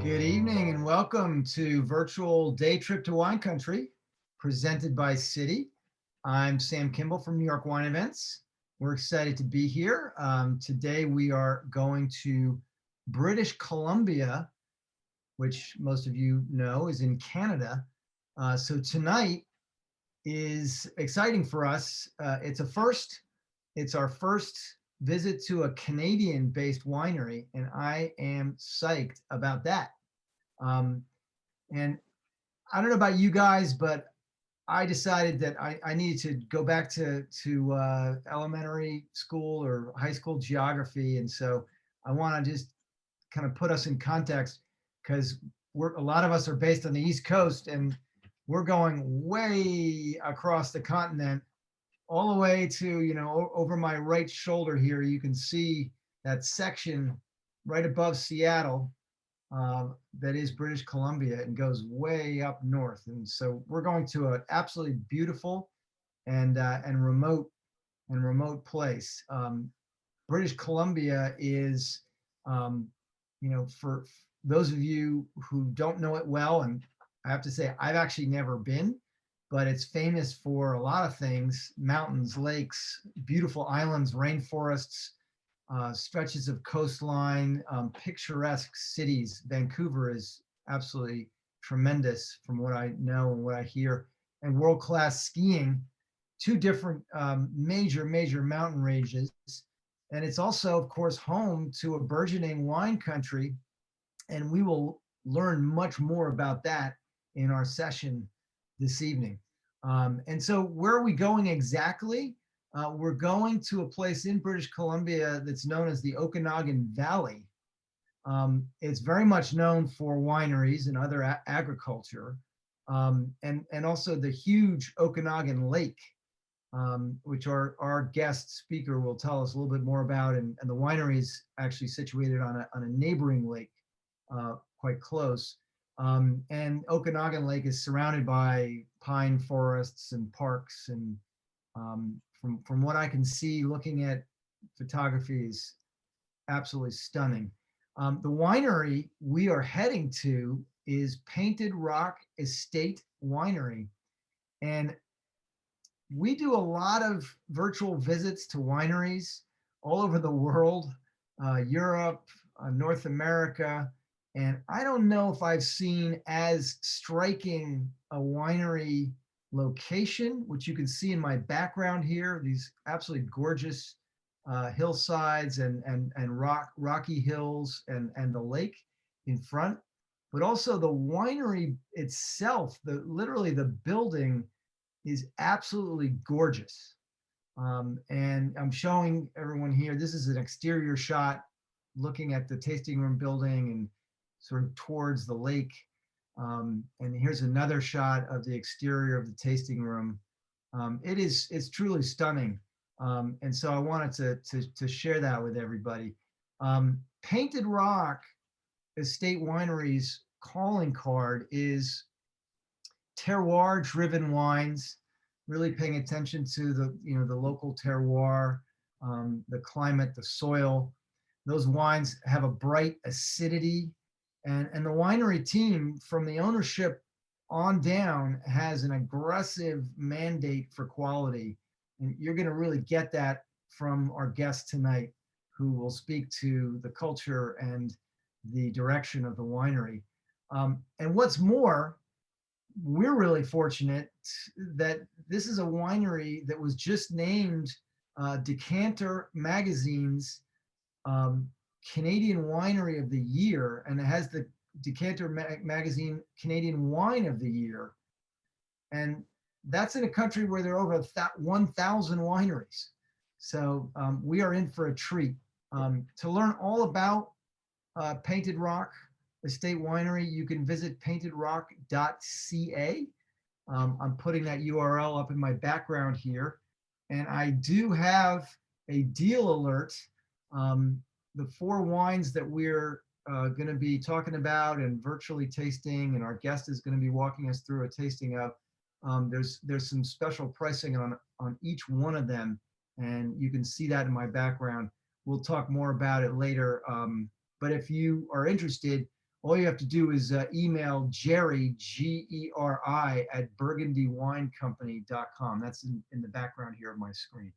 Good evening and welcome to virtual day trip to wine country presented by Citi. I'm Sam Kimball from New York Wine Events. We're excited to be here. Today we are going to British Columbia, which most of you know is in Canada. So tonight is exciting for us. It's our first visit to a Canadian-based winery, and I am psyched about that. And I don't know about you guys, but I decided that I needed to go back to elementary school or high school geography, and so I want to just kind of put us in context because a lot of us are based on the East Coast, and we're going way across the continent, all the way to, over my right shoulder here, you can see that section right above Seattle that is British Columbia and goes way up north. And so we're going to an absolutely beautiful and remote place. British Columbia is, for those of you who don't know it well, and I have to say I've actually never been, but it's famous for a lot of things: mountains, lakes, beautiful islands, rainforests, stretches of coastline, picturesque cities. Vancouver is absolutely tremendous from what I know and what I hear, and world-class skiing, two different major mountain ranges. And it's also, of course, home to a burgeoning wine country, and we will learn much more about that in our session this evening. And so where are we going exactly? We're going to a place in British Columbia that's known as the Okanagan Valley. It's very much known for wineries and other agriculture, and also the huge Okanagan Lake, which our guest speaker will tell us a little bit more about. And the winery is actually situated on a neighboring lake, quite close. And Okanagan Lake is surrounded by pine forests and parks, and from what I can see, looking at photography, is absolutely stunning. The winery we are heading to is Painted Rock Estate Winery, and we do a lot of virtual visits to wineries all over the world, Europe, North America. And I don't know if I've seen as striking a winery location, which you can see in my background here, these absolutely gorgeous hillsides and rocky hills and the lake in front, but also the winery itself, literally the building is absolutely gorgeous. And I'm showing everyone here, this is an exterior shot looking at the tasting room building and sort of towards the lake. And here's another shot of the exterior of the tasting room. It's truly stunning. And so I wanted to share that with everybody. Painted Rock Estate Winery's calling card is terroir driven wines, really paying attention to the local terroir, the climate, the soil. Those wines have a bright acidity. And the winery team, from the ownership on down, has an aggressive mandate for quality. And you're going to really get that from our guest tonight, who will speak to the culture and the direction of the winery. And what's more, we're really fortunate that this is a winery that was just named Decanter Magazine's Canadian Winery of the Year, and it has the Decanter Magazine Canadian Wine of the Year. And that's in a country where there are over 1,000 wineries. So we are in for a treat. To learn all about Painted Rock Estate Winery, you can visit paintedrock.ca. I'm putting that URL up in my background here. And I do have a deal alert. The four wines that we're going to be talking about and virtually tasting, and our guest is going to be walking us through a tasting of, there's some special pricing on each one of them, and you can see that in my background. We'll talk more about it later, but if you are interested, all you have to do is email Jerry, Geri, at burgundywinecompany.com. That's in the background here of my screen.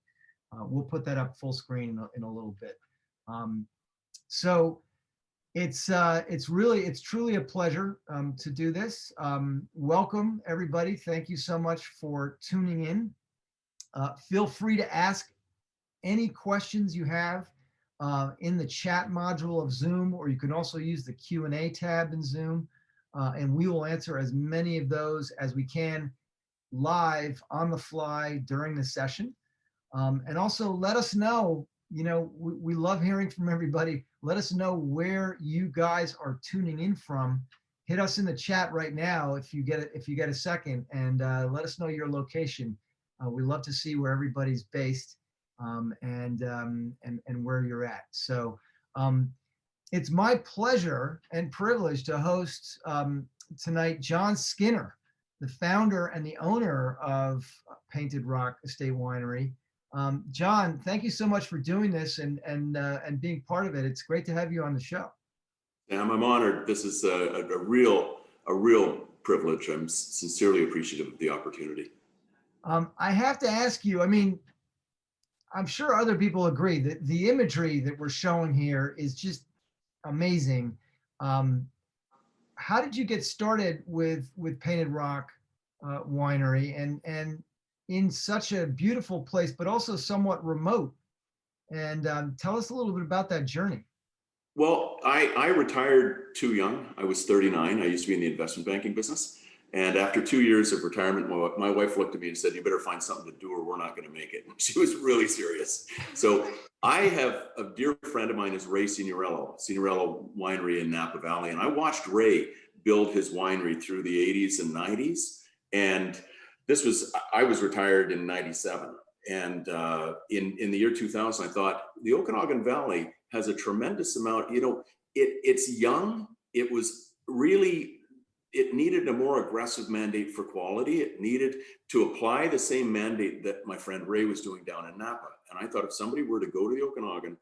We'll put that up full screen in a little bit. So it's truly a pleasure to do this. Welcome everybody. Thank you so much for tuning in. Feel free to ask any questions you have in the chat module of Zoom, or you can also use the Q&A tab in Zoom, and we will answer as many of those as we can live on the fly during the session. And also let us know, we love hearing from everybody. Let us know where you guys are tuning in from. Hit us in the chat right now if you get a second, and let us know your location. We love to see where everybody's based. And where you're at. So it's my pleasure and privilege to host tonight John Skinner, the founder and the owner of Painted Rock Estate Winery. John, thank you so much for doing this and being part of it. It's great to have you on the show. Sam, I'm honored. This is a real privilege. I'm sincerely appreciative of the opportunity. I have to ask you, I mean, I'm sure other people agree that the imagery that we're showing here is just amazing. How did you get started with Painted Rock Winery and in such a beautiful place, but also somewhat remote? And tell us a little bit about that journey. Well, I retired too young. I was 39. I used to be in the investment banking business. And after 2 years of retirement, my wife looked at me and said, "You better find something to do or we're not going to make it." She was really serious. So I have a dear friend of mine is Ray Signorello Winery in Napa Valley. And I watched Ray build his winery through the 80s and 90s. And I was retired in 97. And in the year 2000, I thought the Okanagan Valley has a tremendous amount, it's young. It was really, it needed a more aggressive mandate for quality. It needed to apply the same mandate that my friend Ray was doing down in Napa. And I thought if somebody were to go to the Okanagan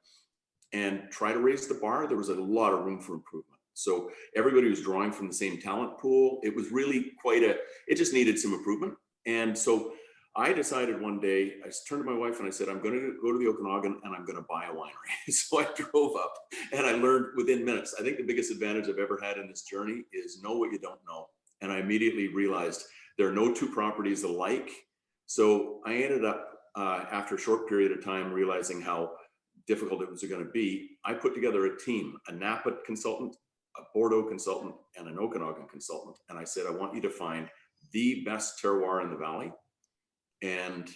and try to raise the bar, there was a lot of room for improvement. So everybody was drawing from the same talent pool. It was really it just needed some improvement. And so I decided one day, I turned to my wife and I said, I'm going to go to the Okanagan and I'm going to buy a winery. So I drove up and I learned within minutes. I think the biggest advantage I've ever had in this journey is know what you don't know. And I immediately realized there are no two properties alike. So I ended up, after a short period of time, realizing how difficult it was going to be. I put together a team, a Napa consultant, a Bordeaux consultant, and an Okanagan consultant. And I said, I want you to find the best terroir in the valley. And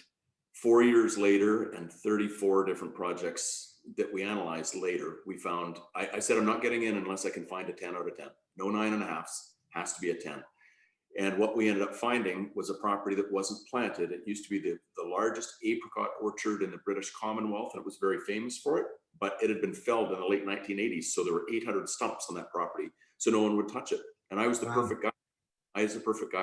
4 years later and 34 different projects that we analyzed later, we found, I said, I'm not getting in unless I can find a 10 out of 10. No 9.5s, has to be a 10. And what we ended up finding was a property that wasn't planted. It used to be the largest apricot orchard in the British Commonwealth, and it was very famous for it, but it had been felled in the late 1980s. So there were 800 stumps on that property. So no one would touch it. And I was the perfect guy.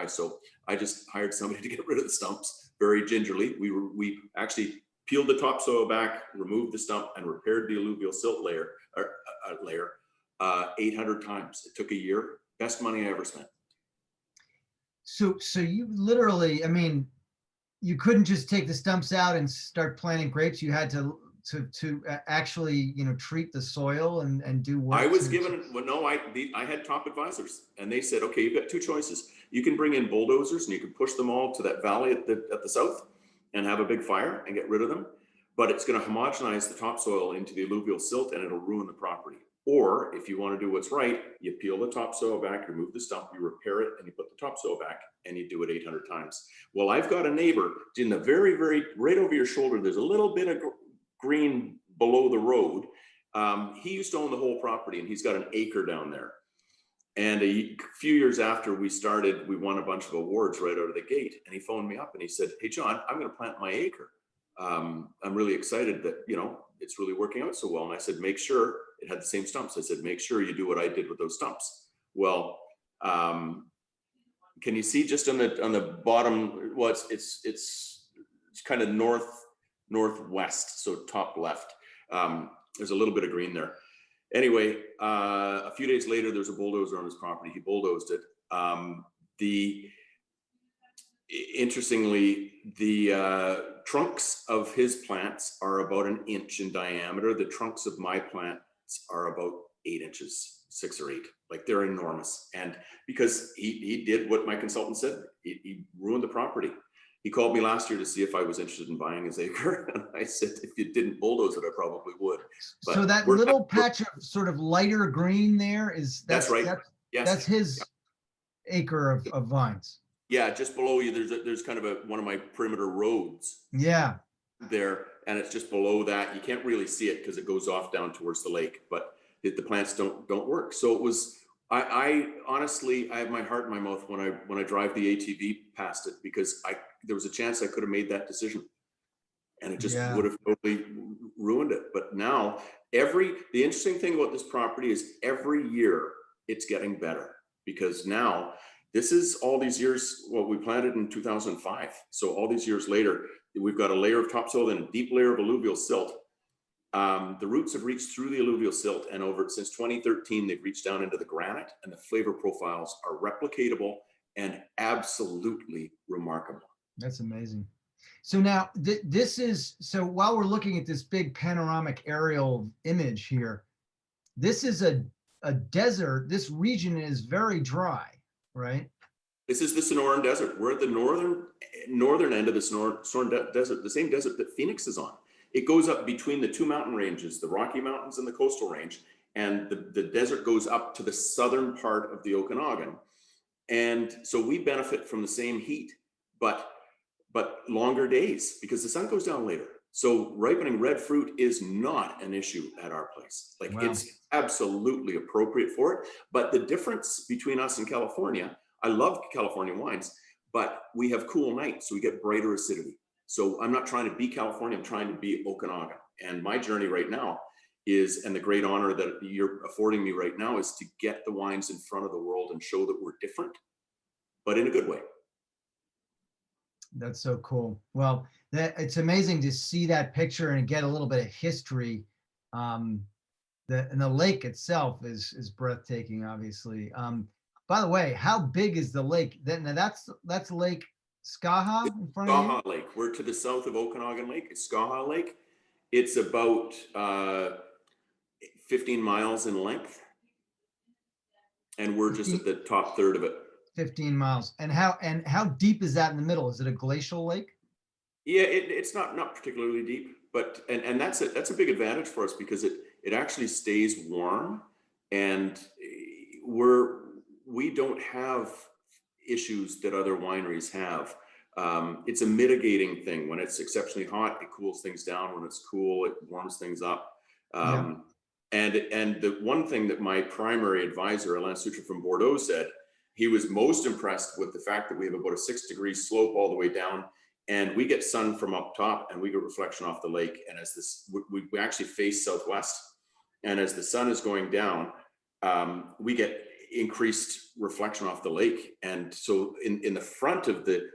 So I just hired somebody to get rid of the stumps very gingerly. We actually peeled the topsoil back, removed the stump, and repaired the alluvial silt layer 800 times. It took a year. Best money I ever spent. So you literally, I mean, you couldn't just take the stumps out and start planting grapes. You had to actually, treat the soil and do work. I was I had top advisors, and they said, okay, you've got two choices. You can bring in bulldozers and you can push them all to that valley at the south and have a big fire and get rid of them. But it's going to homogenize the topsoil into the alluvial silt and it'll ruin the property. Or if you want to do what's right, you peel the topsoil back, remove the stump, you repair it, and you put the topsoil back, and you do it 800 times. Well, I've got a neighbor in the very, very, right over your shoulder. There's a little bit of green below the road. He used to own the whole property, and he's got an acre down there. And a few years after we started, we won a bunch of awards right out of the gate. And he phoned me up and he said, "Hey, John, I'm going to plant my acre. I'm really excited that, it's really working out so well." And I said, make sure it had the same stumps. I said, make sure you do what I did with those stumps. Well, can you see just on the bottom? Well, it's kind of northwest, so top left. There's a little bit of green there. Anyway, a few days later, there's a bulldozer on his property. He bulldozed it. Interestingly, the trunks of his plants are about an inch in diameter. The trunks of my plants are about 8 inches, 6 or 8. Like, they're enormous. And because he did what my consultant said, he ruined the property. He called me last year to see if I was interested in buying his acre. And I said, if you didn't bulldoze it, I probably would. But so that little patch of sort of lighter green there that's right. That's his acre of vines. Yeah, just below you, there's kind of one of my perimeter roads. Yeah. There, and it's just below that. You can't really see it because it goes off down towards the lake, but the plants don't work. So it was. I honestly, I have my heart in my mouth when I drive the ATV past it, because there was a chance I could have made that decision, and it just would have totally ruined it. But now the interesting thing about this property is every year it's getting better, because now this is all these years. Well, we planted in 2005, so all these years later, we've got a layer of topsoil and a deep layer of alluvial silt. The roots have reached through the alluvial silt, and since 2013, they've reached down into the granite, and the flavor profiles are replicatable and absolutely remarkable. That's amazing. So now so while we're looking at this big panoramic aerial image here, this is a desert. This region is very dry, right? This is the Sonoran Desert. We're at the northern end of the Sonoran Desert, the same desert that Phoenix is on. It goes up between the two mountain ranges, the Rocky Mountains and the Coastal Range, and the desert goes up to the southern part of the Okanagan. And so we benefit from the same heat, but longer days, because the sun goes down later. So ripening red fruit is not an issue at our place. Like, wow. It's absolutely appropriate for it. But the difference between us and California, I love California wines, but we have cool nights, so we get brighter acidity. So I'm not trying to be California, I'm trying to be Okanagan. And my journey right now is, and the great honor that you're affording me right now, is to get the wines in front of the world and show that we're different, but in a good way. That's so cool. Well, it's amazing to see that picture and get a little bit of history. And the lake itself is breathtaking, obviously. By the way, how big is the lake? Now that's Lake Skaha in front of you? Skaha Lake. We're to the south of Okanagan Lake. It's Skaha Lake. It's about 15 miles in length, and we're just at the top third of it. 15 miles. And how deep is that in the middle? Is it a glacial lake? Yeah, it's not particularly deep, but and that's a big advantage for us, because it actually stays warm, and we don't have issues that other wineries have. It's a mitigating thing. When it's exceptionally hot, it cools things down. When it's cool, it warms things up. And the one thing that my primary advisor, Alain Sutra from Bordeaux, said, he was most impressed with the fact that we have about a 6-degree slope all the way down, and we get sun from up top, and we get reflection off the lake. And as we actually face southwest, and as the sun is going down, we get increased reflection off the lake. And so in the front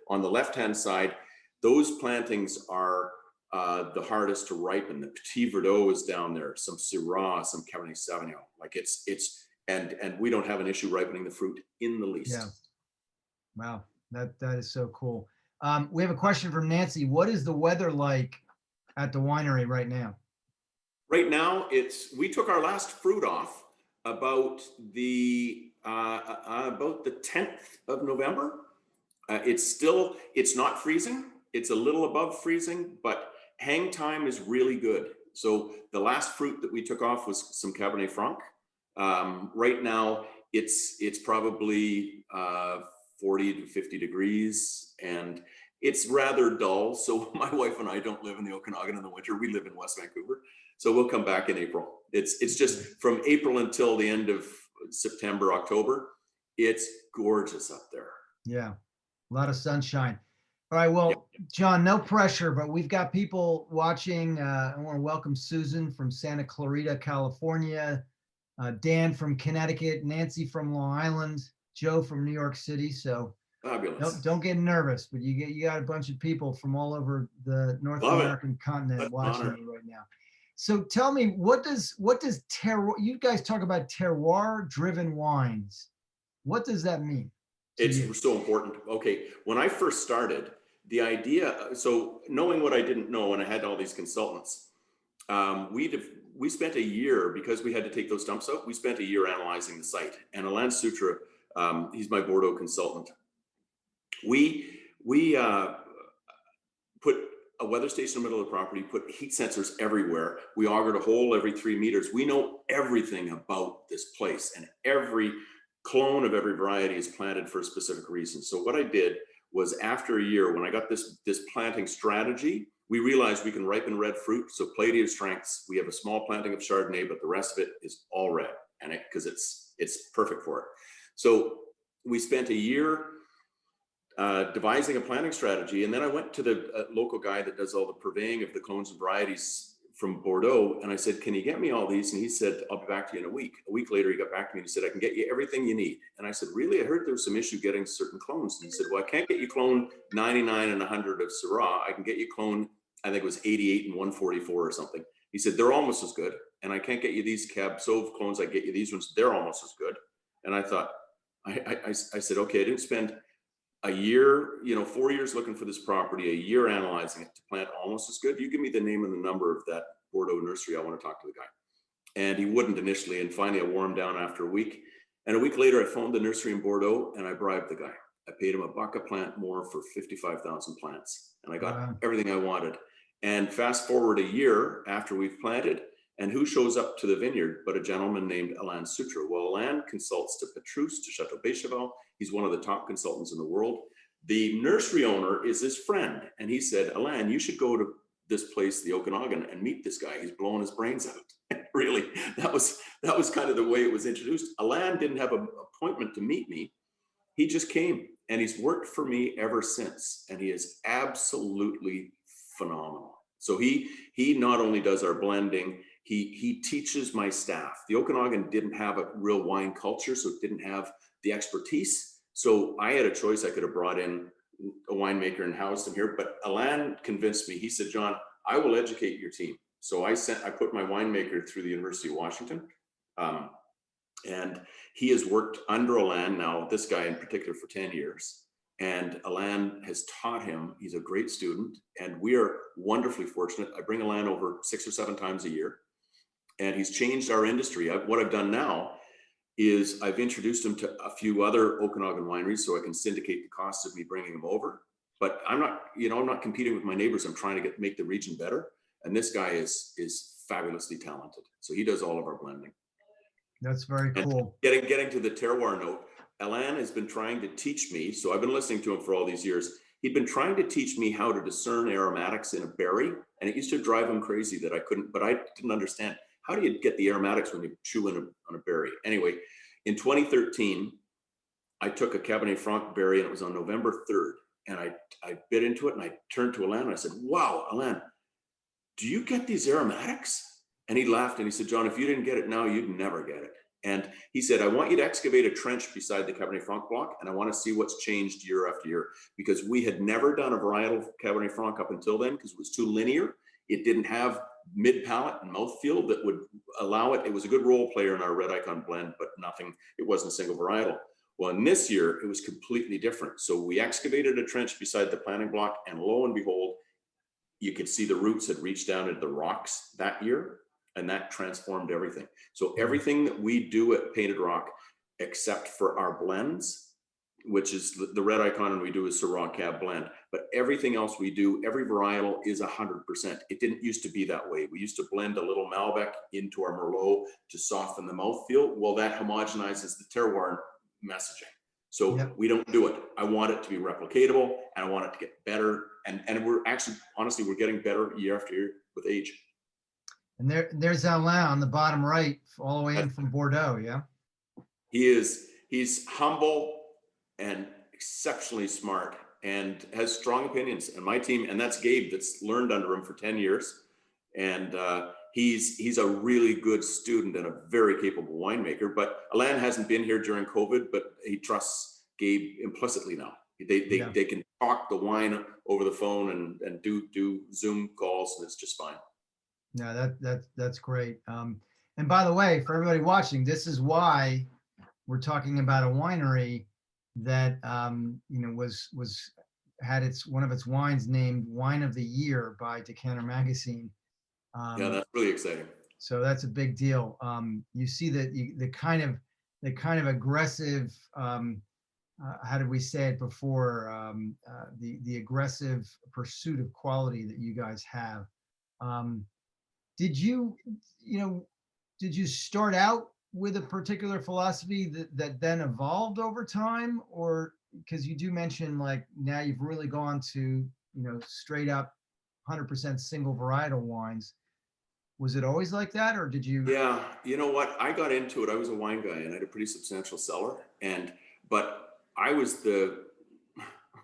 on the left-hand side, those plantings are the hardest to ripen. The Petit Verdot is down there, some Syrah, some Cabernet Sauvignon. Like and we don't have an issue ripening the fruit in the least. Yeah. Wow, that is so cool. We have a question from Nancy. What is the weather like at the winery right now? Right now, we took our last fruit off about the 10th of November. It's not freezing. It's a little above freezing, but hang time is really good. So the last fruit that we took off was some Cabernet Franc. Right now it's probably 40 to 50 degrees, and it's rather dull. So my wife and I don't live in the Okanagan in the winter. We live in West Vancouver. So we'll come back in April. It's just from April until the end of September, October. It's gorgeous up there. Yeah, a lot of sunshine. All right, well, John, no pressure, but we've got people watching. I want to welcome Susan from Santa Clarita, California, Dan from Connecticut, Nancy from Long Island, Joe from New York City. So fabulous. Don't get nervous, but you got a bunch of people from all over the North American continent watching you right now. So tell me, what does terroir, you guys talk about terroir driven wines. What does that mean to you? It's so important. Okay, when I first started, the idea, so knowing what I didn't know, and I had all these consultants, we spent a year, because we had to take those dumps out, we spent a year analyzing the site. And Alain Sutra, he's my Bordeaux consultant. We put a weather station in the middle of the property, put heat sensors everywhere. We augured a hole every 3 meters. We know everything about this place, and every clone of every variety is planted for a specific reason. So what I did was, after a year, when I got this planting strategy, we realized we can ripen red fruit. So plenty of strengths. We have a small planting of Chardonnay, but the rest of it is all red, and because it's perfect for it. So we spent a year devising a planting strategy, and then I went to the local guy that does all the purveying of the clones and varieties from Bordeaux, and I said, "Can you get me all these?" And he said, "I'll be back to you in a week." A week later, he got back to me and he said, "I can get you everything you need." And I said, "Really? I heard there was some issue getting certain clones." And he said, "Well, I can't get you clone 99 and 100 of Syrah. I can get you clone, I think it was 88 and 144 or something." He said, "They're almost as good. And I can't get you these Cab Sauv clones. I get you these ones. They're almost as good." And I thought, I said, okay, I didn't spend a year, 4 years looking for this property, a year analyzing it to plant almost as good. You give me the name and the number of that Bordeaux nursery. I want to talk to the guy. And he wouldn't initially. And finally, I wore him down after a week. And a week later, I phoned the nursery in Bordeaux and I bribed the guy. I paid him $1 a plant more for 55,000 plants. And I got everything I wanted. And fast forward a year after we've planted, and who shows up to the vineyard but a gentleman named Alain Sutra? Well, Alain consults to Petrus, to Chateau Bécheval. He's one of the top consultants in the world. The nursery owner is his friend. And he said, "Alain, you should go to this place, the Okanagan, and meet this guy. He's blowing his brains out." Really, that was kind of the way it was introduced. Alain didn't have an appointment to meet me. He just came, and he's worked for me ever since. And he is absolutely phenomenal. So he not only does our blending, he teaches my staff. The Okanagan didn't have a real wine culture, so it didn't have the expertise. So I had a choice. I could have brought in a winemaker and housed him here, but Alain convinced me. He said, "John, I will educate your team." So I put my winemaker through the University of Washington. And he has worked under Alain, now this guy in particular, for 10 years. And Alain has taught him. He's a great student, and we are wonderfully fortunate. I bring Alain over 6 or 7 times a year, and he's changed our industry. What I've done now is I've introduced him to a few other Okanagan wineries so I can syndicate the costs of me bringing him over. But I'm not competing with my neighbors. I'm trying to make the region better. And this guy is fabulously talented. So he does all of our blending. That's very cool. And getting to the terroir note, Alain has been trying to teach me. So I've been listening to him for all these years. He'd been trying to teach me how to discern aromatics in a berry. And it used to drive him crazy that I couldn't, but I didn't understand. How do you get the aromatics when you chew on a berry? Anyway, in 2013, I took a Cabernet Franc berry, and it was on November 3rd. And I bit into it, and I turned to Alain and I said, "Wow, Alain, do you get these aromatics?" And he laughed and he said, "John, if you didn't get it now, you'd never get it." And he said, "I want you to excavate a trench beside the Cabernet Franc block, and I want to see what's changed year after year." Because we had never done a varietal Cabernet Franc up until then, because it was too linear. It didn't have mid-palate and mouthfeel that would allow it. It was a good role player in our Red Icon blend, but it wasn't a single varietal. Well, in this year, it was completely different. So we excavated a trench beside the planting block, and lo and behold, you could see the roots had reached down into the rocks that year, and that transformed everything. So everything that we do at Painted Rock, except for our blends, which is the Red Icon, and we do a Syrah Cab blend, but everything else we do, every varietal is 100%. It didn't used to be that way. We used to blend a little Malbec into our Merlot to soften the mouthfeel. Well, that homogenizes the terroir messaging. So we don't do it. I want it to be replicatable, and I want it to get better. And we're actually, honestly, we're getting better year after year with age. And there's Alain on the bottom right, all the way in from Bordeaux. Yeah. He's humble and exceptionally smart and has strong opinions. And my team, and that's Gabe, that's learned under him for 10 years. And he's a really good student and a very capable winemaker. But Alain hasn't been here during COVID, but he trusts Gabe implicitly now. They can talk the wine over the phone and do Zoom calls, and it's just fine. No, that's great. And by the way, for everybody watching, this is why we're talking about a winery that was had its one of its wines named Wine of the Year by Decanter Magazine. Yeah, that's really exciting. So that's a big deal. You see that the kind of aggressive, how did we say it before? The aggressive pursuit of quality that you guys have. Um, did you, did you start out with a particular philosophy that then evolved over time, or because you do mention like now you've really gone to straight up 100% single varietal wines. Was it always like that, or did you? Yeah, you know what? I got into it. I was a wine guy and I had a pretty substantial cellar. But I was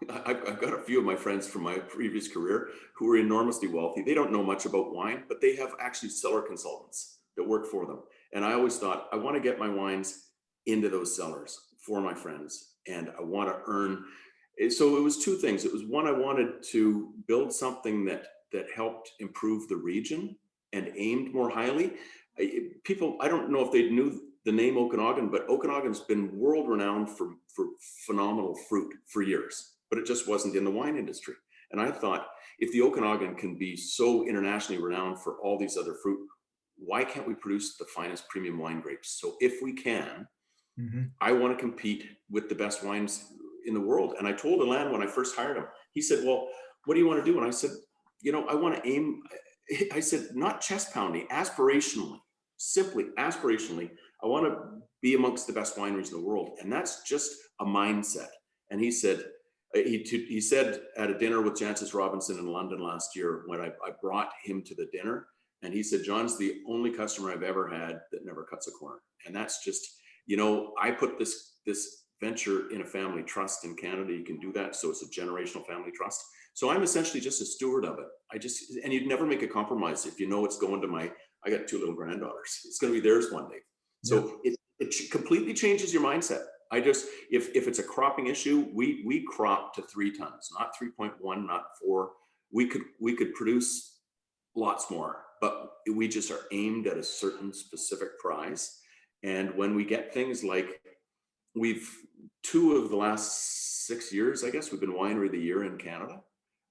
I've got a few of my friends from my previous career who are enormously wealthy. They don't know much about wine, but they have actually cellar consultants that work for them. And I always thought, I want to get my wines into those cellars for my friends. And I want to earn. So it was two things. It was one, I wanted to build something that helped improve the region and aimed more highly. People, I don't know if they knew the name Okanagan, but Okanagan's been world renowned for phenomenal fruit for years, but it just wasn't in the wine industry. And I thought, if the Okanagan can be so internationally renowned for all these other fruit, why can't we produce the finest premium wine grapes? So if we can, I want to compete with the best wines in the world. And I told Alain when I first hired him, he said, well, what do you want to do? And I said, I want to aim, I said, not chest pounding, aspirationally, simply aspirationally, I want to be amongst the best wineries in the world. And that's just a mindset. And he said, he said at a dinner with Jancis Robinson in London last year, when I brought him to the dinner, and he said, John's the only customer I've ever had that never cuts a corner. And that's just, I put this venture in a family trust in Canada. You can do that. So it's a generational family trust. So I'm essentially just a steward of it. And you'd never make a compromise if it's going to I got two little granddaughters. It's going to be theirs one day. So it completely changes your mindset. If it's a cropping issue, we crop to 3 tons, not 3.1, not 4. We could produce lots more, but we just are aimed at a certain specific prize. And when we get things like two of the last 6 years, I guess, we've been Winery of the Year in Canada.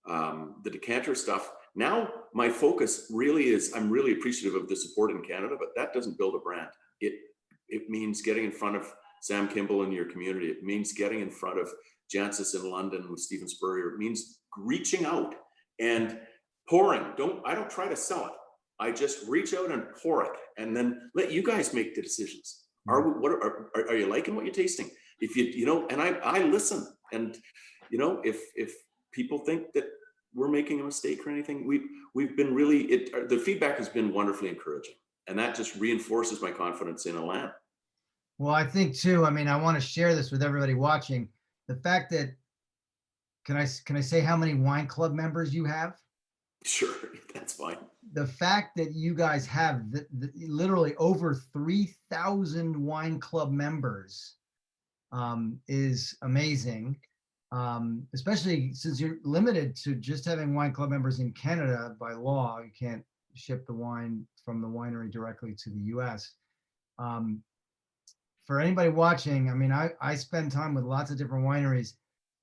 The decanter stuff, now my focus really is, I'm really appreciative of the support in Canada, but that doesn't build a brand. It means getting in front of Sam Kimball in your community. It means getting in front of Jancis in London with Stephen Spurrier. It means reaching out and pouring. I don't try to sell it. I just reach out and pour it, and then let you guys make the decisions. Are you liking what you're tasting? If and I listen, and if people think that we're making a mistake or anything, we've been really, the feedback has been wonderfully encouraging, and that just reinforces my confidence in Alain. Well, I think too, I want to share this with everybody watching. The fact that, can I say how many wine club members you have? Sure, that's fine. The fact that you guys have literally over 3,000 wine club members is amazing, especially since you're limited to just having wine club members in Canada by law. You can't ship the wine from the winery directly to the US. For anybody watching, I spend time with lots of different wineries.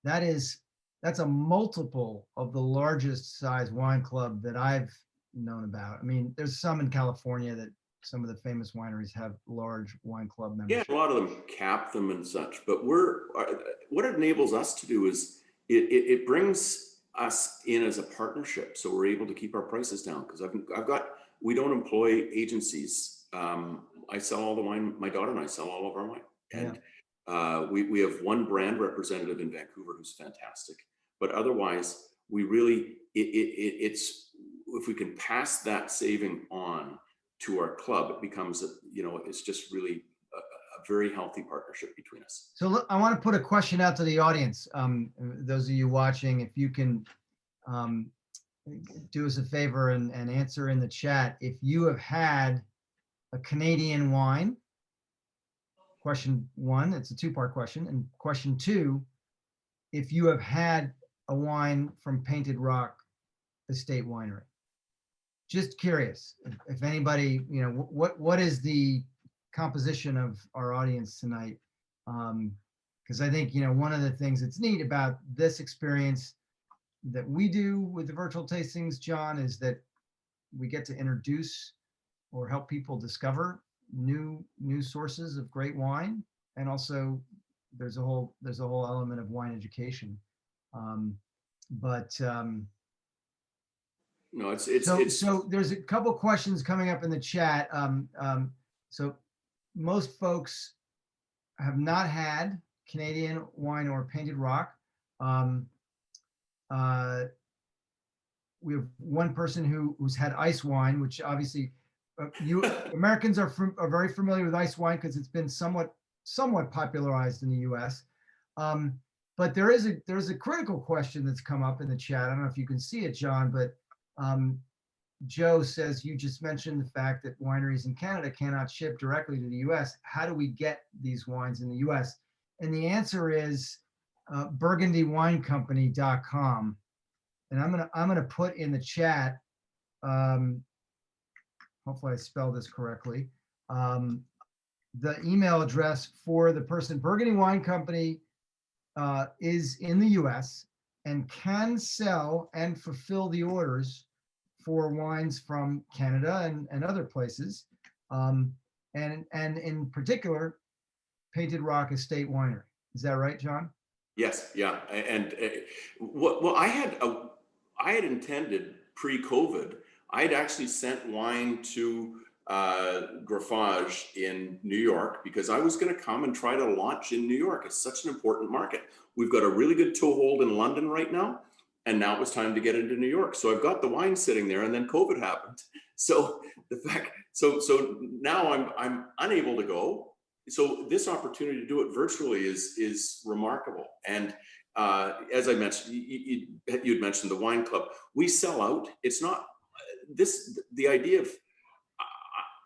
That's a multiple of the largest size wine club that I've known about. There's some in California that some of the famous wineries have large wine club membership. Yeah, a lot of them cap them and such, but what it enables us to do is it brings us in as a partnership, so we're able to keep our prices down, because we don't employ agencies. I sell all the wine. My daughter and I sell all of our wine, and we have one brand representative in Vancouver who's fantastic. But otherwise, we really, it's, if we can pass that saving on to our club, it becomes, it's just really a very healthy partnership between us. So look, I want to put a question out to the audience. Those of you watching, if you can do us a favor and answer in the chat. If you have had a Canadian wine, question 1, it's a 2-part question. And question 2, if you have had a wine from Painted Rock Estate Winery. just curious if anybody, what is the composition of our audience tonight? Because I think, one of the things that's neat about this experience that we do with the virtual tastings, John, is that we get to introduce or help people discover new sources of great wine, and also there's a whole element of wine education. No, So there's a couple questions coming up in the chat. So most folks have not had Canadian wine or painted rock. We have one person who's had ice wine, which obviously you Americans are very familiar with ice wine because it's been somewhat popularized in the U.S. But there is a critical question that's come up in the chat. I don't know if you can see it, John, but Joe says, you just mentioned the fact that wineries in Canada cannot ship directly to the U.S. How do we get these wines in the U.S.? And the answer is burgundywinecompany.com. And I'm gonna put in the chat, hopefully I spelled this correctly, the email address for the person. Burgundy Wine Company is in the U.S. and can sell and fulfill the orders for wines from Canada and other places, and in particular, Painted Rock Estate Winery. Is that right, John? Yes, yeah, and well, I had intended pre-COVID. I had actually sent wine to Greffage in New York because I was going to come and try to launch in New York. It's such an important market. We've got a really good toehold in London right now, and now it was time to get into New York. So I've got the wine sitting there, and then COVID happened. So so now I'm unable to go. So this opportunity to do it virtually is remarkable. And as I mentioned, you'd mentioned the wine club. We sell out. It's not the idea of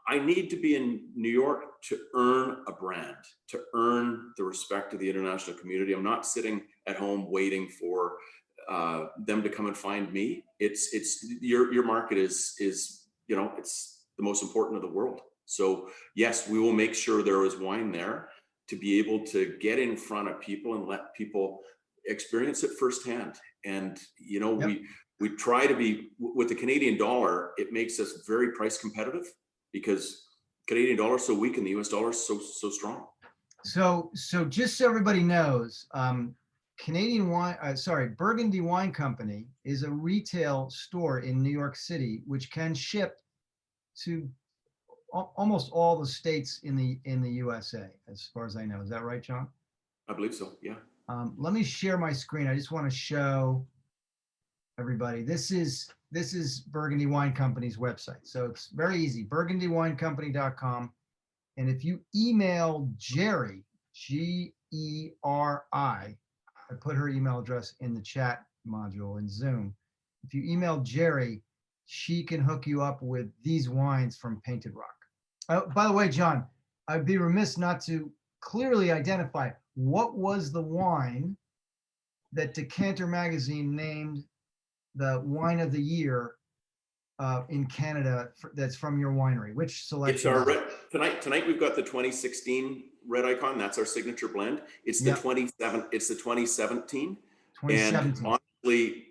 I need to be in New York to earn a brand, to earn the respect of the international community. I'm not sitting at home waiting for them to come and find me. It's your market is it's the most important of the world. So yes, we will make sure there is wine there to be able to get in front of people and let people experience it firsthand. And yep. we try to be, with the Canadian dollar, it makes us very price competitive because Canadian dollar is so weak and the US dollar is so strong. So just so everybody knows, Burgundy Wine Company is a retail store in New York City, which can ship to almost all the states in the USA, as far as I know. Is that right, John? I believe so, yeah. Let me share my screen. I just want to show everybody. This is Burgundy Wine Company's website. So it's very easy, burgundywinecompany.com. And if you email Jerry, Geri, I put her email address in the chat module in Zoom. If you email Jerry, she can hook you up with these wines from Painted Rock. By the way, John, I'd be remiss not to clearly identify what was the wine that Decanter Magazine named the wine of the year in Canada that's from your winery. Which selection? It's our tonight we've got the 2016 Red Icon. That's our signature blend. It's the 2017. And honestly,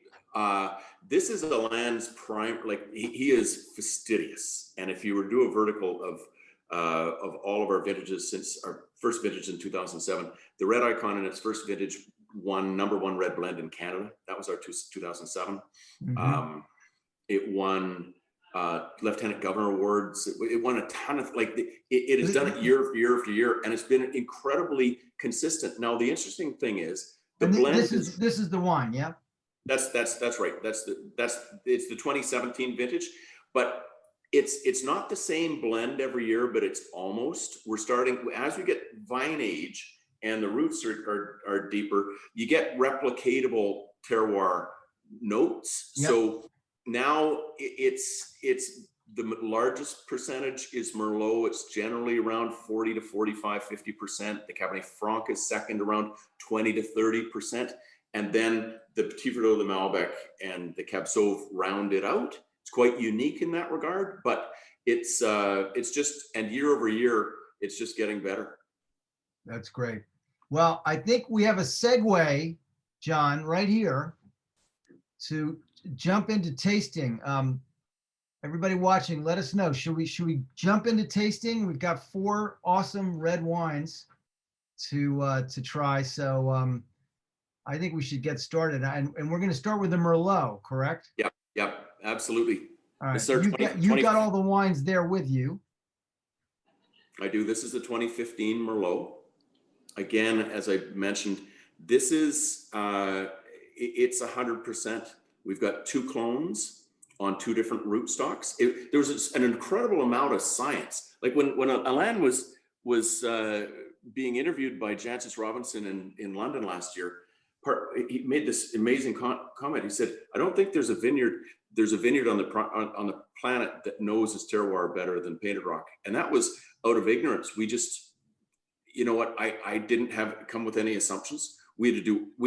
this is a land's prime. Like he is fastidious. And if you were to do a vertical of all of our vintages since our first vintage in 2007, the Red Icon in its first vintage won #1 red blend in Canada. That was our 2007. Mm-hmm. It won Lieutenant Governor awards. It won a ton of it has done it year after year after year, and it's been incredibly consistent. Now the interesting thing is the blend. This is the wine, yeah. That's right. It's the 2017 vintage, but it's not the same blend every year, but it's almost. We're starting as we get vine age and the roots are deeper. You get replicatable terroir notes. Yep. So now it's the largest percentage is Merlot. It's generally around 40 to 45, 50%. The Cabernet Franc is second, around 20 to 30%. And then the Petit Verdot, the Malbec, and the Cab Sauv round it out. It's quite unique in that regard, but it's just, and year over year, it's just getting better. That's great. Well, I think we have a segue, John, right here to jump into tasting. Everybody watching, let us know. Should we jump into tasting? We've got 4 awesome red wines to try. So I think we should get started. And we're going to start with the Merlot, correct? Yep, absolutely. All right. You got all the wines there with you. I do. This is the 2015 Merlot. Again, as I mentioned, this is it's 100%. We've got 2 clones on 2 different rootstocks. There was an incredible amount of science. Like when Alain was being interviewed by Jancis Robinson in London last year, he made this amazing comment. He said, "I don't think there's a vineyard on the planet that knows its terroir better than Painted Rock." And that was out of ignorance. We just, you know what? I didn't come with any assumptions. We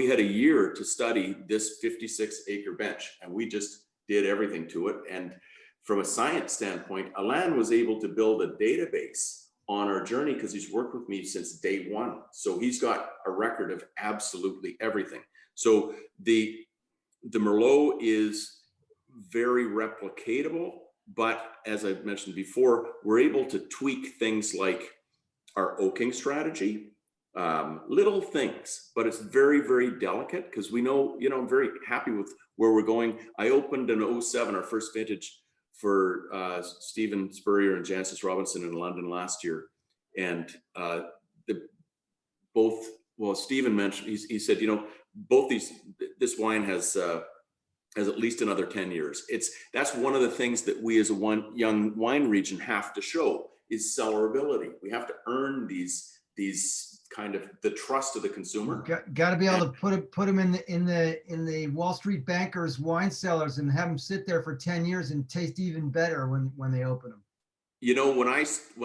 had a year to study this 56-acre bench, and we just did everything to it. And from a science standpoint, Alain was able to build a database on our journey because he's worked with me since day one. So he's got a record of absolutely everything. So the Merlot is very replicatable, but as I mentioned before, we're able to tweak things like our oaking strategy, little things, but it's very, very delicate because we know, I'm very happy with where we're going. I opened in 2007, our first vintage for Stephen Spurrier and Jancis Robinson in London last year. And Stephen mentioned, he said, this wine has at least another 10 years. That's one of the things that we as a young wine region have to show is cellarability. We have to earn these kind of the trust of the consumer. Got to be able to put them in the Wall Street bankers' wine cellars and have them sit there for 10 years and taste even better when they open them. When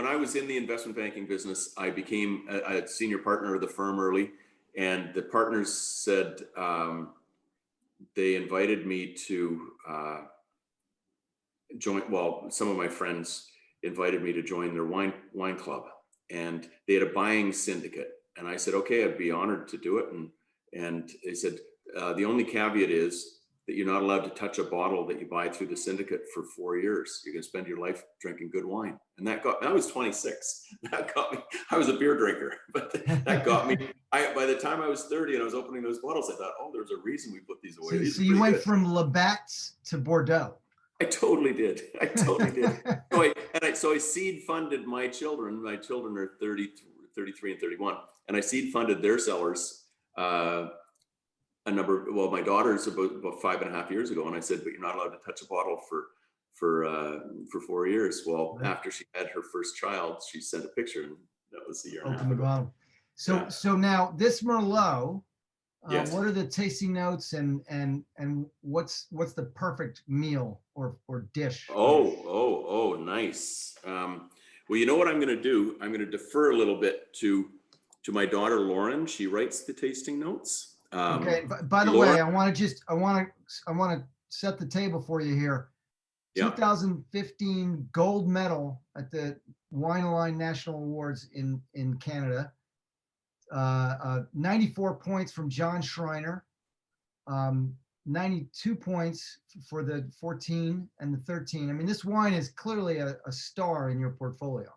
I was in the investment banking business, I became a senior partner of the firm early, and the partners said they invited me to join. Well, some of my friends invited me to join their wine club, and they had a buying syndicate. And I said, okay, I'd be honored to do it. And they said, the only caveat is that you're not allowed to touch a bottle that you buy through the syndicate for 4 years. You're going to spend your life drinking good wine. And I was 26. That got me. I was a beer drinker, but that got me. By the time I was 30 and I was opening those bottles, I thought, oh, there's a reason we put these away. So you went from Labatt's to Bordeaux. I totally did. So I seed funded my children. My children are 33 and 31. And I seed funded their cellars my daughter's about 5.5 years ago. And I said, but you're not allowed to touch a bottle for 4 years. Well, after she had her first child, she sent a picture, and that was the year and a half ago. So now this Merlot, yes. What are the tasting notes and what's the perfect meal or dish? Oh, nice. Well, you know what I'm going to do? I'm going to defer a little bit to my daughter, Lauren. She writes the tasting notes. Okay. By the way, I want to set the table for you here. Yeah. 2015 gold medal at the Wine Line National Awards in Canada. 94 points from John Schreiner. 92 points for the 14 and the 13. I mean, this wine is clearly a star in your portfolio.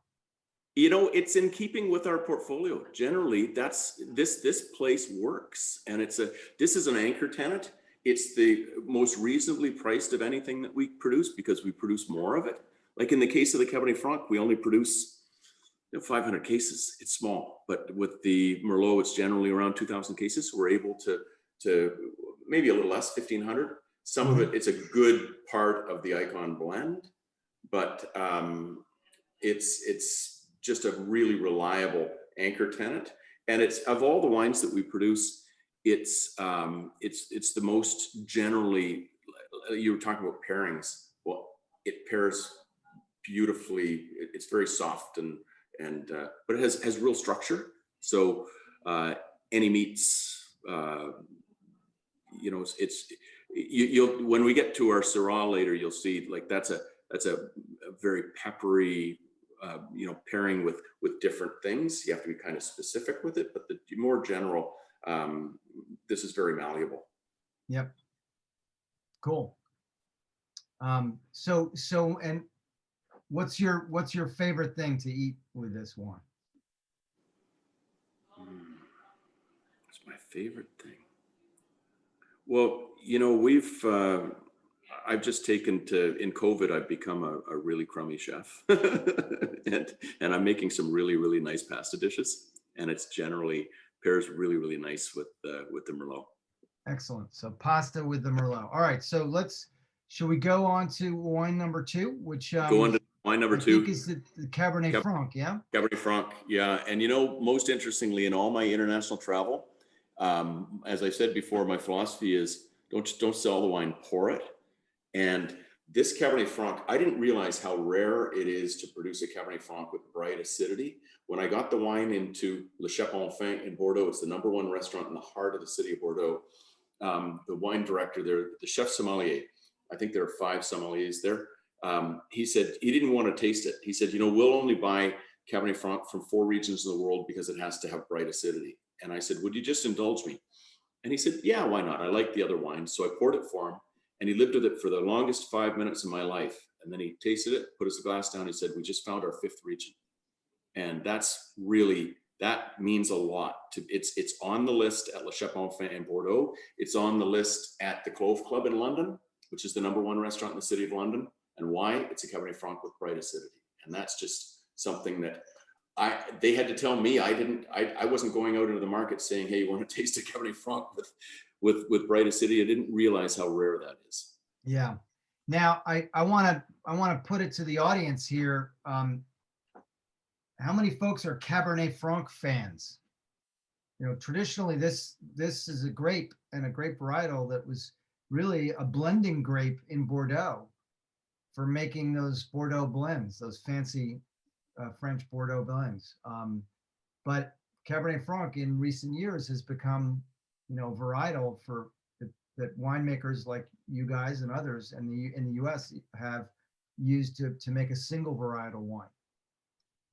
It's in keeping with our portfolio. Generally, this place works, and this is an anchor tenant. It's the most reasonably priced of anything that we produce because we produce more of it. Like in the case of the Cabernet Franc, we only produce 500 cases. It's small, but with the Merlot, it's generally around 2,000 cases. So we're able to maybe a little less, 1,500. Some of it, it's a good part of the Icon blend, but it's just a really reliable anchor tenant. And it's, of all the wines that we produce, it's the most generally, you were talking about pairings. Well, it pairs beautifully. It's very soft but it has real structure. So any meats, you'll when we get to our Syrah later, you'll see like that's a very peppery, pairing with different things. You have to be kind of specific with it, but the more general, this is very malleable. Yep. Cool. And what's your favorite thing to eat with this wine? What's my favorite thing? Well, I've just taken to, in COVID, I've become a really crummy chef, and I'm making some really, really nice pasta dishes, and it's generally pairs really, really nice with the Merlot. Excellent. So pasta with the Merlot. All right. So should we go on to wine number 2, which go on to wine number 2. I think is the Cabernet Franc. Yeah. Cabernet Franc. Yeah. And most interestingly, in all my international travel, as I said before, my philosophy is don't sell the wine, pour it. And this Cabernet Franc, I didn't realize how rare it is to produce a Cabernet Franc with bright acidity. When I got the wine into Le Chapon-Fin in Bordeaux, it's the #1 restaurant in the heart of the city of Bordeaux. The wine director there, the chef sommelier, I think there are 5 sommeliers there. He said he didn't want to taste it. He said, we'll only buy Cabernet Franc from 4 regions of the world because it has to have bright acidity. And I said, would you just indulge me? And he said, yeah, why not? I like the other wine. So I poured it for him. And he lived with it for the longest 5 minutes of my life. And then he tasted it, put his glass down. He said, we just found our 5th region. And that means a lot. It's on the list at Le Chapon-Fin in Bordeaux. It's on the list at the Clove Club in London, which is the #1 restaurant in the city of London. And why? It's a Cabernet Franc with bright acidity. And that's just something that they had to tell me. I wasn't going out into the market saying, hey, you want to taste a Cabernet Franc with bright acidity. I didn't realize how rare that is. Yeah. Now I want to put it to the audience here. How many folks are Cabernet Franc fans? Traditionally this is a grape and a grape varietal that was really a blending grape in Bordeaux for making those Bordeaux blends, those fancy French Bordeaux blends. But Cabernet Franc in recent years has become varietal that winemakers like you guys and others in the U.S. have used to make a single varietal wine.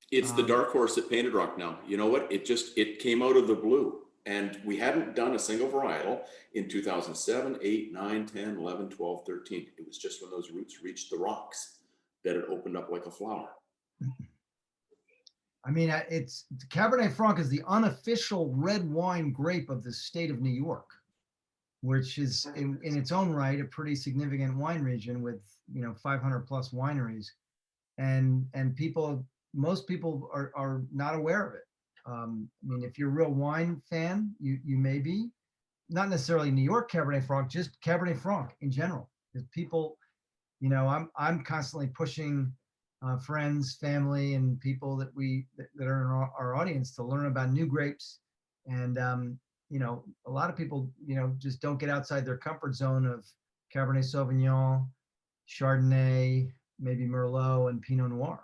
It's the dark horse at Painted Rock now. You know what? It came out of the blue, and we hadn't done a single varietal in 2007, 8, 9, 10, 11, 12, 13. It was just when those roots reached the rocks that it opened up like a flower. I mean, Cabernet Franc is the unofficial red wine grape of the state of New York, which is in its own right a pretty significant wine region with 500 plus wineries, and most people are not aware of it. I mean, if you're a real wine fan, you may be, not necessarily New York Cabernet Franc, just Cabernet Franc in general. Because people, I'm constantly pushing friends, family, and people that are in our audience to learn about new grapes. And a lot of people, just don't get outside their comfort zone of Cabernet Sauvignon, Chardonnay, maybe Merlot, and Pinot Noir.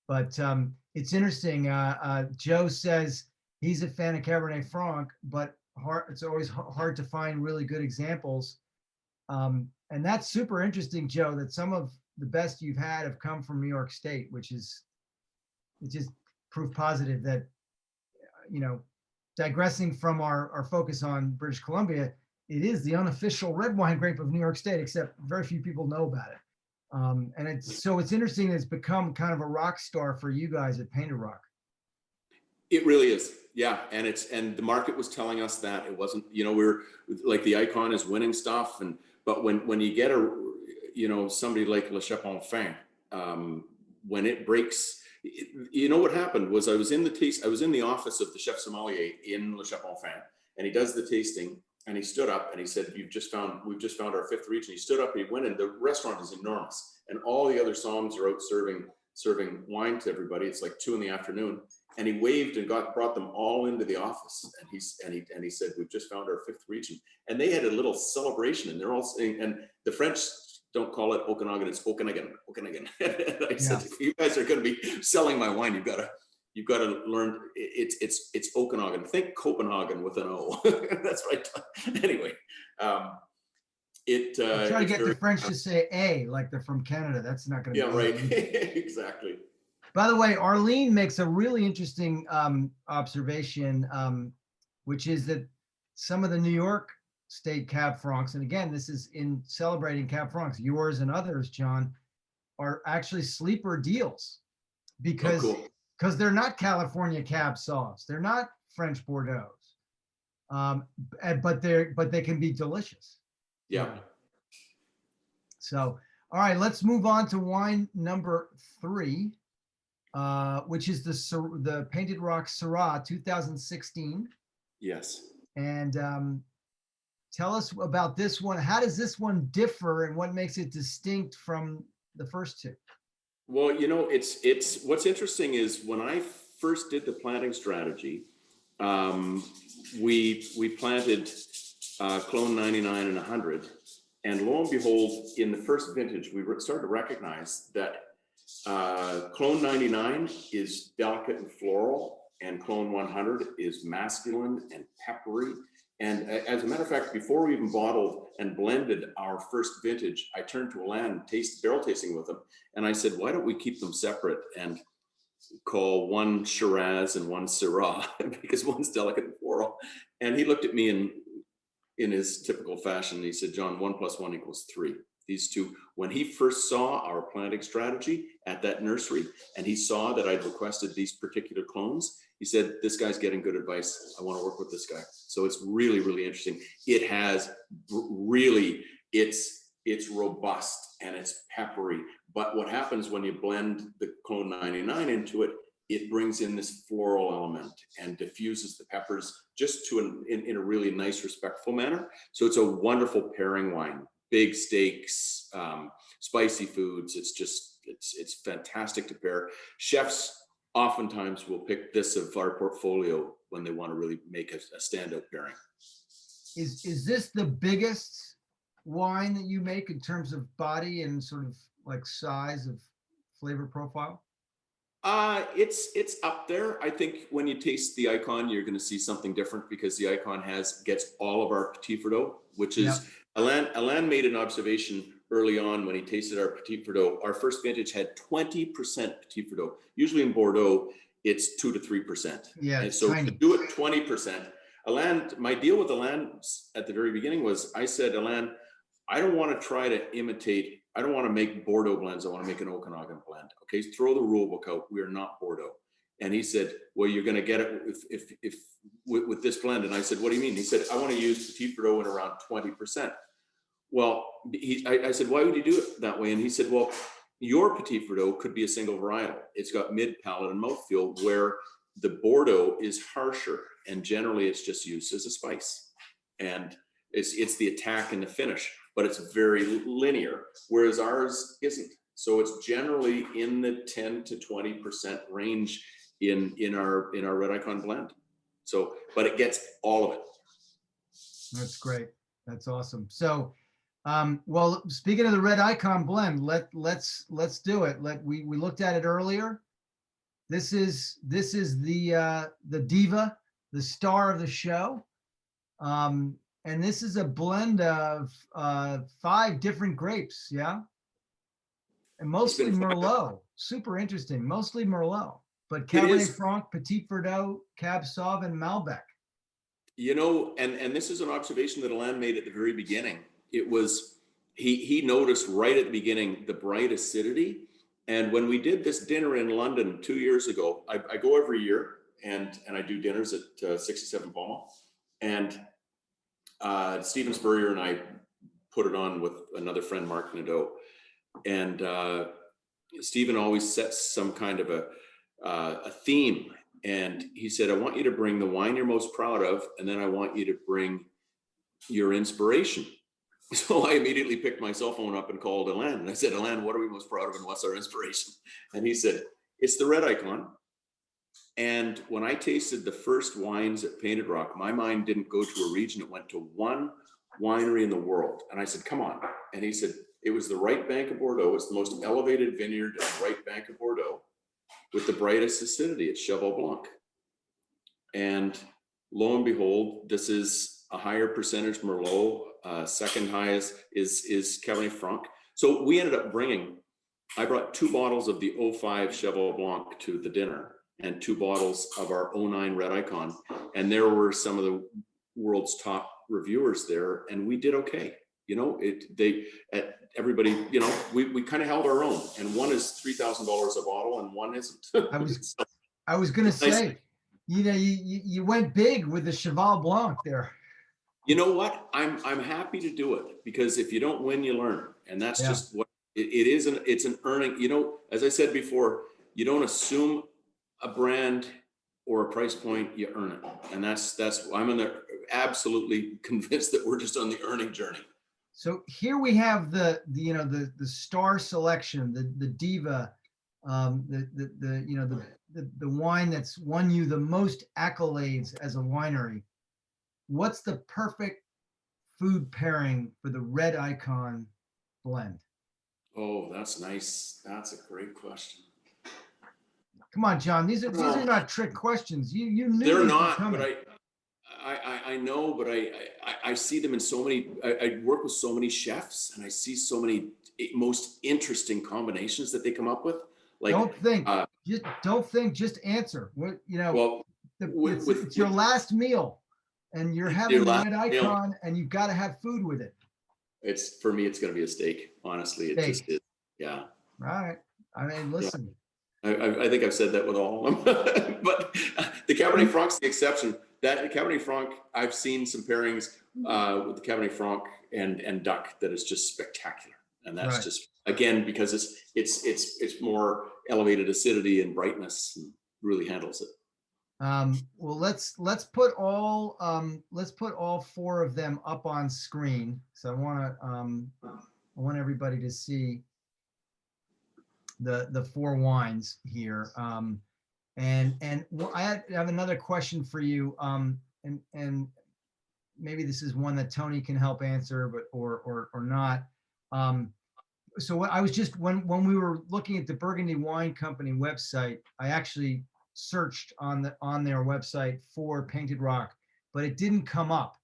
But it's interesting. Joe says he's a fan of Cabernet Franc, but it's always hard to find really good examples. And that's super interesting, Joe, that some of the best you've had have come from New York State, it's just proof positive that, digressing from our focus on British Columbia, it is the unofficial red wine grape of New York State, except very few people know about it. And it's interesting that it's become kind of a rock star for you guys at Painted Rock. It really is. Yeah. And the market was telling us that it wasn't, we're like the icon is winning stuff. But when you get somebody like Le Chapon-Fin, when it breaks, what happened was I was in the office of the chef sommelier in Le Chapon-Fin, and he does the tasting. And he stood up and he said, we've just found our 5th region. He stood up, he went in, the restaurant is enormous. And all the other somms are out serving wine to everybody. It's like 2 p.m. And he waved and brought them all into the office. And he said, we've just found our 5th region. And they had a little celebration, and they're all saying, and the French don't call it Okanagan, it's Okanagan. I said, if you guys are going to be selling my wine, you've got you've got to learn. It's Okanagan. Think Copenhagen with an O. That's right. Anyway, I'm trying to it's get very the French to say A, like they're from Canada. That's not going to yeah be right easy. exactly. By the way, Arlene makes a really interesting observation, which is that some of the New York State Cab Francs, and again, this is in celebrating Cab Francs, yours and others, John, are actually sleeper deals Oh, because cool. they're not California Cab Sauves, they're not French Bordeaux, but they can be delicious. Yeah. So, all right, let's move on to wine number 3. Which is the Painted Rock Syrah 2016. Yes. And tell us about this one. How does this one differ and what makes it distinct from the first 2? Well, it's what's interesting is when I first did the planting strategy, we planted clone 99 and 100, and lo and behold, in the first vintage, we started to recognize that clone 99 is delicate and floral, and clone 100 is masculine and peppery. And as a matter of fact, before we even bottled and blended our first vintage, I turned to Alain, barrel tasting with him, and I said, why don't we keep them separate and call one Shiraz and one Syrah, because one's delicate and floral. And he looked at me in his typical fashion, he said, John, 1 + 1 = 3. These two, when he first saw our planting strategy at that nursery, and he saw that I'd requested these particular clones, he said, this guy's getting good advice. I want to work with this guy. So it's really, really interesting. It has really, it's robust and it's peppery. But what happens when you blend the clone 99 into it, it brings in this floral element and diffuses the peppers just in a really nice, respectful manner. So it's a wonderful pairing wine. Big steaks, spicy foods. It's fantastic to pair. Chefs oftentimes will pick this of our portfolio when they want to really make a standout pairing. Is this the biggest wine that you make in terms of body and sort of like size of flavor profile? It's up there. I think when you taste the Icon, you're going to see something different because the Icon gets all of our Petit Verdot, which is Alain made an observation early on when he tasted our Petit Verdot. Our first vintage had 20% Petit Verdot. Usually in Bordeaux, it's 2 to 3%. Yeah, and so tiny. to do it 20%. Alain, my deal with Alain at the very beginning was, I said, Alain, I don't want to try to imitate. I don't want to make Bordeaux blends. I want to make an Okanagan blend. Okay, throw the rule book out. We are not Bordeaux. And he said, well, you're going to get it if with this blend. And I said, what do you mean? He said, I want to use Petit Verdot in around 20%. Well, I said, why would you do it that way? And he said, well, your Petit Verdot could be a single varietal. It's got mid palate and mouthfeel, where the Bordeaux is harsher, and generally it's just used as a spice. And it's the attack and the finish, but it's very linear, whereas ours isn't. So it's generally in the 10 to 20% range in our Red Icon blend. So, but it gets all of it. That's great. That's awesome. So, well, speaking of the Red Icon blend, let's do it. We looked at it earlier. This is the diva, the star of the show. And this is a blend of 5 different grapes, yeah? And mostly Merlot. Super interesting. Mostly Merlot. But Cabernet Franc, Petit Verdot, Cab Sauv, and Malbec. You know, and this is an observation that Alain made at the very beginning. It was, he noticed right at the beginning the bright acidity. And when we did this dinner in London 2 years ago, I go every year and I do dinners at 67 Beaumont. And Stephen Spurrier and I put it on with another friend, Mark Nadeau. And Stephen always sets some kind of a theme. And he said, I want you to bring the wine you're most proud of, and then I want you to bring your inspiration. So I immediately picked my cell phone up and called Alain. And I said, Alain, what are we most proud of and what's our inspiration? And he said, it's the Red Icon. And when I tasted the first wines at Painted Rock, my mind didn't go to a region. It went to one winery in the world. And I said, come on. And he said, it was the right bank of Bordeaux. It's the most elevated vineyard in the right bank of Bordeaux. with the brightest acidity. It's Cheval Blanc. And lo and behold, this is a higher percentage Merlot. Second highest is Cabernet Franc. So we ended up I brought 2 bottles of the 05 Cheval Blanc to the dinner and 2 bottles of our 09 Red Icon. And there were some of the world's top reviewers there, and we did okay. You know, everybody, you know, we kind of held our own, and one is $3,000 a bottle and one isn't. I was going to say, you know, you went big with the Cheval Blanc there. You know what? I'm happy to do it, because if you don't win, you learn. And that's just what it is. It's an earning, you know, as I said before, you don't assume a brand or a price point, you earn it. And that's I'm absolutely convinced that we're just on the earning journey. So here we have the star selection, the diva, the wine that's won you the most accolades as a winery. What's the perfect food pairing for the Red Icon blend? Oh, that's nice. That's a great question. Come on, John. These are not trick questions. You knew they're these not, were coming. but I know, but I see them in so many. I work with so many chefs, and I see so many most interesting combinations that they come up with. Like, don't think, just answer. What, you know? Well, it's your last meal, and you're having the Red Icon, meal, and you've got to have food with it. For me, it's going to be a steak. Honestly, it just is. Yeah. All right. I mean, listen. Yeah. I think I've said that with all of them, but the Cabernet Franc's the exception. That Cabernet Franc, I've seen some pairings with the Cabernet Franc and duck that is just spectacular, and that's just, again, because it's more elevated acidity and brightness, and really handles it. Well, let's put all 4 of them up on screen. So I want everybody to see the 4 wines here. And I have another question for you. And maybe this is one that Tony can help answer, but or not. So what I was just when we were looking at the Burgundy Wine Company website, I actually searched on their website for Painted Rock, but it didn't come up.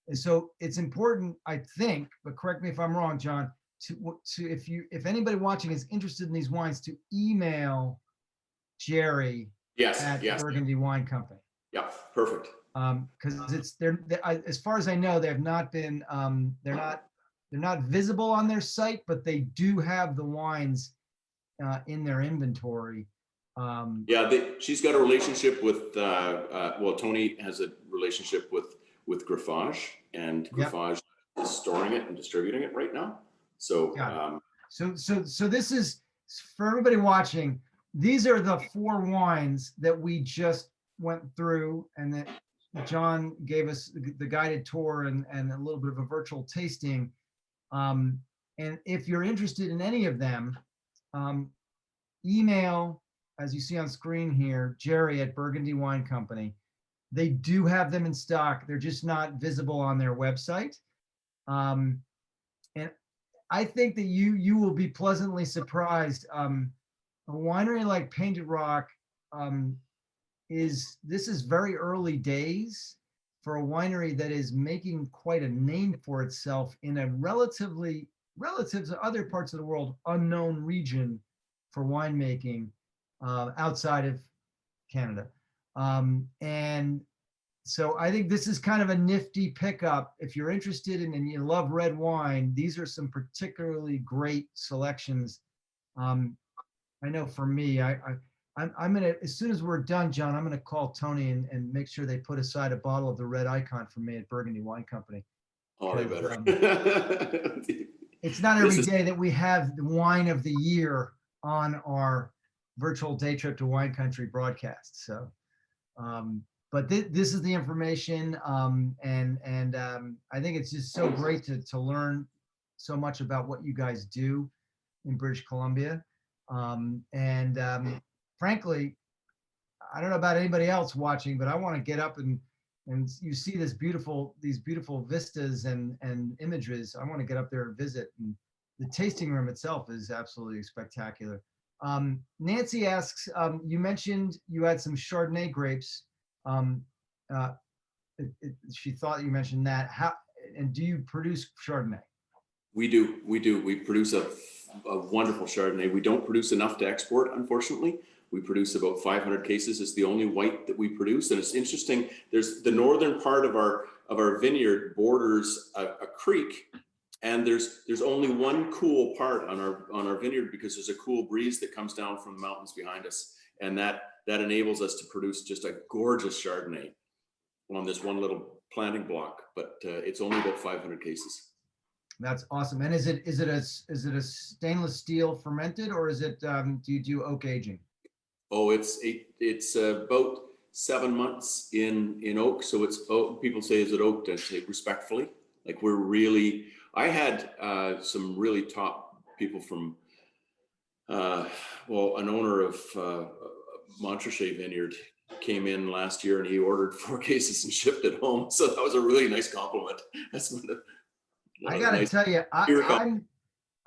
And so it's important, I think, but correct me if I'm wrong, John, to if anybody watching is interested in these wines, to email Jerry at Burgundy Wine Company. Yeah, perfect. Because as far as I know, they have not been they're not visible on their site, but they do have the wines in their inventory. She's got a relationship with Tony has a relationship with Greffage, and Greffage is storing it and distributing it right now. So so this is, for everybody watching, these are the 4 wines that we just went through, and that John gave us the guided tour and a little bit of a virtual tasting. And if you're interested in any of them, email, as you see on screen here, Jerry at Burgundy Wine Company. They do have them in stock. They're just not visible on their website. And I think that you will be pleasantly surprised. A winery like Painted Rock this is very early days for a winery that is making quite a name for itself in a relative to other parts of the world, unknown region for winemaking outside of Canada. And so I think this is kind of a nifty pickup. If you're interested in and you love red wine, these are some particularly great selections. I know for me, I'm gonna, as soon as we're done, John, I'm gonna call Tony and make sure they put aside a bottle of the Red Icon for me at Burgundy Wine Company. Oh, they better. It's not every day that we have the wine of the year on our virtual day trip to wine country broadcast. So, but this is the information, and I think it's just so great to learn so much about what you guys do in British Columbia. Frankly, I don't know about anybody else watching, but I want to get up and you see these beautiful vistas and images. I want to get up there and visit. And the tasting room itself is absolutely spectacular. Nancy asks, you mentioned you had some Chardonnay grapes. Um, uh, she thought you mentioned that. How and do you produce Chardonnay? We do. We produce a wonderful Chardonnay. We don't produce enough to export, unfortunately. We produce about 500 cases. It's the only white that we produce, and it's interesting. There's the northern part of our vineyard borders a creek, and there's only one cool part on our vineyard because there's a cool breeze that comes down from the mountains behind us, and that enables us to produce just a gorgeous Chardonnay on this one little planting block. But it's only about 500 cases. That's awesome. And is it a stainless steel fermented, or is it do you do oak aging? Oh, it's about 7 months in oak. So it's people say, is it oaked? I say respectfully, like I had some really top people from an owner of Montrachet Vineyard came in last year, and he ordered 4 cases and shipped it home. So that was a really nice compliment. That's I gotta tell you,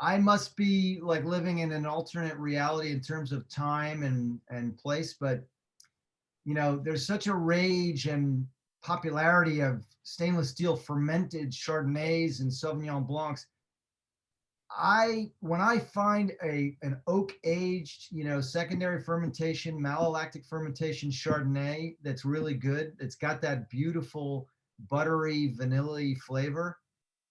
I must be like living in an alternate reality in terms of time and place, but there's such a rage and popularity of stainless steel fermented Chardonnays and Sauvignon Blancs. When I find an oak aged, secondary fermentation, malolactic fermentation Chardonnay that's really good, it's got that beautiful buttery vanilla flavor.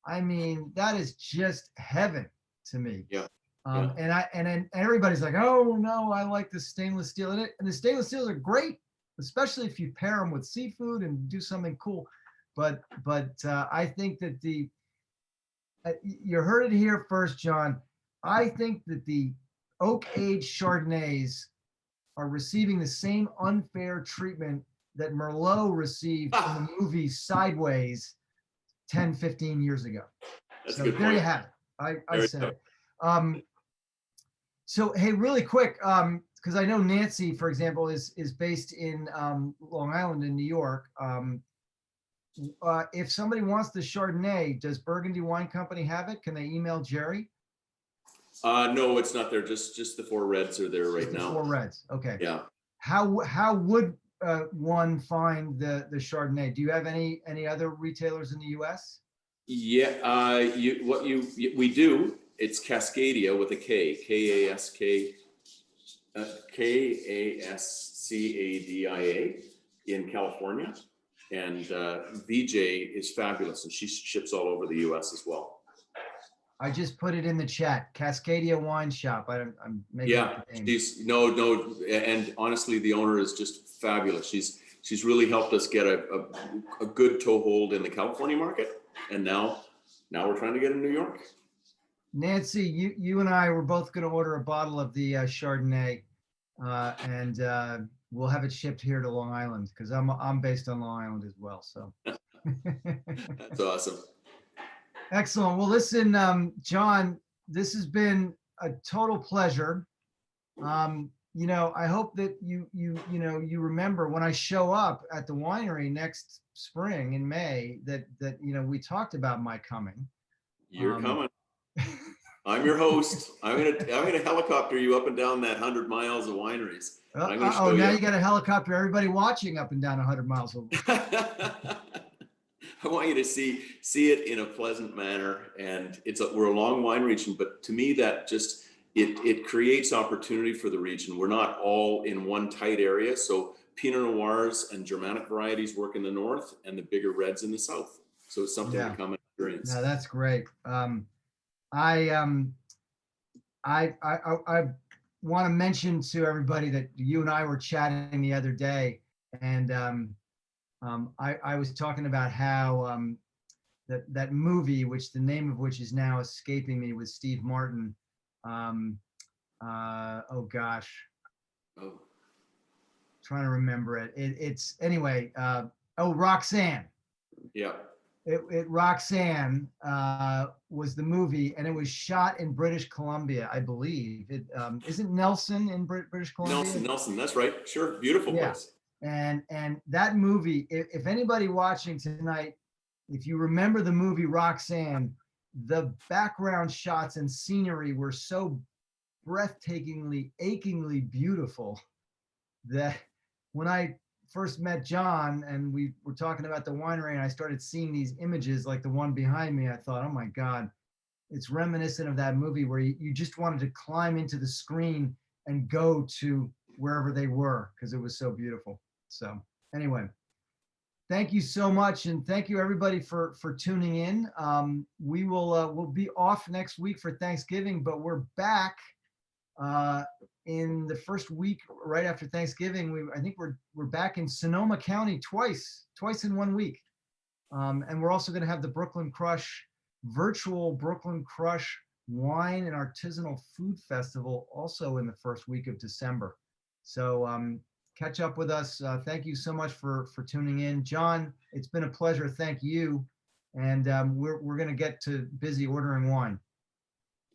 I mean, that is just heaven to me. Yeah. And everybody's like, oh no, I like the stainless steel. And the stainless steels are great, especially if you pair them with seafood and do something cool. But I think that you heard it here first, John. I think that the oak aged Chardonnays are receiving the same unfair treatment that Merlot received in the movie Sideways 10, 15 years ago. That's so a good there point. you have it. I said it. So hey, really quick, because I know Nancy, for example, is based in Long Island in New York. If somebody wants the Chardonnay, does Burgundy Wine Company have it? Can they email Jerry? No, it's not there. Just the 4 reds are there right now. 4 reds. Okay. Yeah. How would one find the Chardonnay? Do you have any other retailers in the U.S.? Yeah, we do. It's Cascadia with a K, Kascadia in California, and VJ is fabulous, and she ships all over the U.S. as well. I just put it in the chat. Cascadia Wine Shop. I'm making Yeah, she's no, and honestly, the owner is just fabulous. She's really helped us get a good toehold in the California market, and now we're trying to get in New York. Nancy, you and I were both going to order a bottle of the Chardonnay, and we'll have it shipped here to Long Island because I'm based on Long Island as well. So that's awesome. Excellent. Well, listen, John, this has been a total pleasure. I hope that you remember when I show up at the winery next spring in May that we talked about my coming. You're coming. I'm your host. I'm gonna helicopter you up and down that 100 miles of wineries. Now you got a helicopter. Everybody watching up and down 100 miles. I want you to see it in a pleasant manner, and we're a long wine region, but to me that just it creates opportunity for the region. We're not all in one tight area, so Pinot Noirs and Germanic varieties work in the north, and the bigger reds in the south. So it's something to come and experience. No, that's great. I want to mention to everybody that you and I were chatting the other day, and I was talking about how that movie, which the name of which is now escaping me, with Steve Martin. Oh gosh. Oh. Trying to remember it. It's anyway. Roxanne. Yeah. Roxanne was the movie, and it was shot in British Columbia, I believe. Isn't Nelson in British Columbia? Nelson, that's right. Sure, beautiful place. And that movie, if anybody watching tonight, if you remember the movie Roxanne, the background shots and scenery were so breathtakingly, achingly beautiful that when I first met John and we were talking about the winery and I started seeing these images like the one behind me, I thought, oh my God, it's reminiscent of that movie where you just wanted to climb into the screen and go to wherever they were because it was so beautiful. So anyway, thank you so much, and thank you everybody for tuning in. We'll be off next week for Thanksgiving, but we're back in the first week right after Thanksgiving. I think we're back in Sonoma County twice in 1 week, and we're also going to have the Brooklyn Crush virtual Brooklyn Crush Wine and Artisanal Food Festival also in the first week of December. So catch up with us. Thank you so much for tuning in. John, it's been a pleasure. Thank you. And we're going to get to busy ordering wine.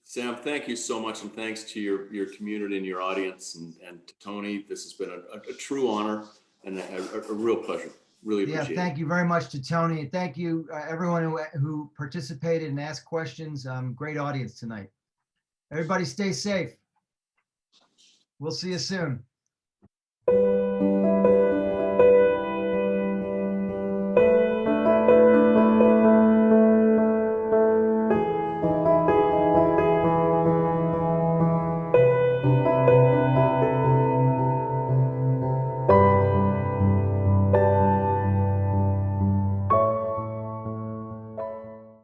Sam, thank you so much. And thanks to your community and your audience and to Tony. This has been a true honor and a real pleasure. Really appreciate it. Thank you very much to Tony. And thank you everyone who participated and asked questions. Great audience tonight. Everybody stay safe. We'll see you soon.